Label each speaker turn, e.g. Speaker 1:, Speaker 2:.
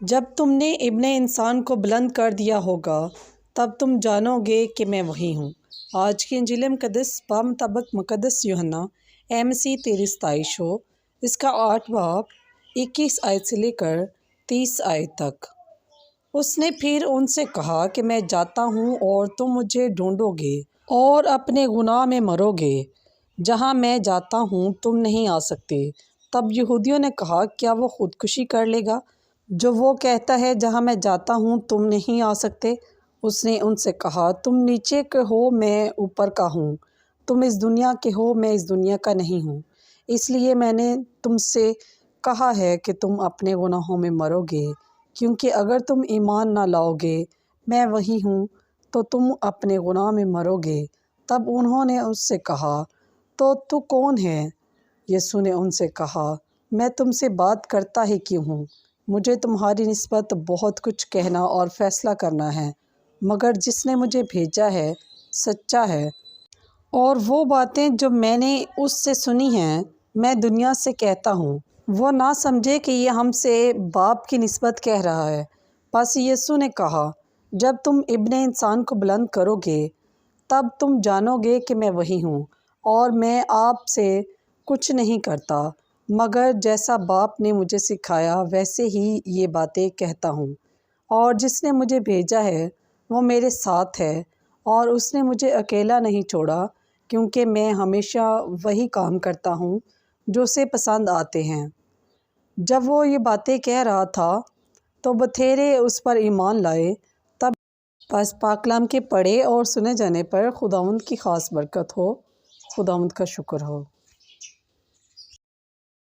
Speaker 1: جب تم نے ابن انسان کو بلند کر دیا ہوگا تب تم جانو گے کہ میں وہی ہوں۔ آج کی انجیل مقدس بمطابق مقدس یوحنا MSC 23-27 ہو، اس کا 8 باب 21 آیت سے لے کر 30 آیت تک۔ اس نے پھر ان سے کہا کہ میں جاتا ہوں اور تم مجھے ڈھونڈو گے اور اپنے گناہ میں مرو گے۔ جہاں میں جاتا ہوں تم نہیں آ سکتے۔ تب یہودیوں نے کہا کیا وہ خودکشی کر لے گا جو وہ کہتا ہے جہاں میں جاتا ہوں تم نہیں آ سکتے؟ اس نے ان سے کہا تم نیچے کے ہو میں اوپر کا ہوں، تم اس دنیا کے ہو میں اس دنیا کا نہیں ہوں، اس لیے میں نے تم سے کہا ہے کہ تم اپنے گناہوں میں مرو گے، کیونکہ اگر تم ایمان نہ لاؤ گے میں وہی ہوں تو تم اپنے گناہ میں مرو گے۔ تب انہوں نے اس سے کہا تو کون ہے؟ یسوع نے ان سے کہا میں تم سے بات کرتا ہی کیوں ہوں؟ مجھے تمہاری نسبت بہت کچھ کہنا اور فیصلہ کرنا ہے، مگر جس نے مجھے بھیجا ہے سچا ہے، اور وہ باتیں جو میں نے اس سے سنی ہیں میں دنیا سے کہتا ہوں۔ وہ نہ سمجھے کہ یہ ہم سے باپ کی نسبت کہہ رہا ہے۔ پس یسوع نے کہا جب تم ابن انسان کو بلند کرو گے تب تم جانو گے کہ میں وہی ہوں، اور میں آپ سے کچھ نہیں کرتا مگر جیسا باپ نے مجھے سکھایا ویسے ہی یہ باتیں کہتا ہوں، اور جس نے مجھے بھیجا ہے وہ میرے ساتھ ہے، اور اس نے مجھے اکیلا نہیں چھوڑا کیونکہ میں ہمیشہ وہی کام کرتا ہوں جو اسے پسند آتے ہیں۔ جب وہ یہ باتیں کہہ رہا تھا تو بتھیرے اس پر ایمان لائے۔ تب پس پاک کلام کے پڑھے اور سنے جانے پر خداوند کی خاص برکت ہو۔ خداوند کا شکر ہو۔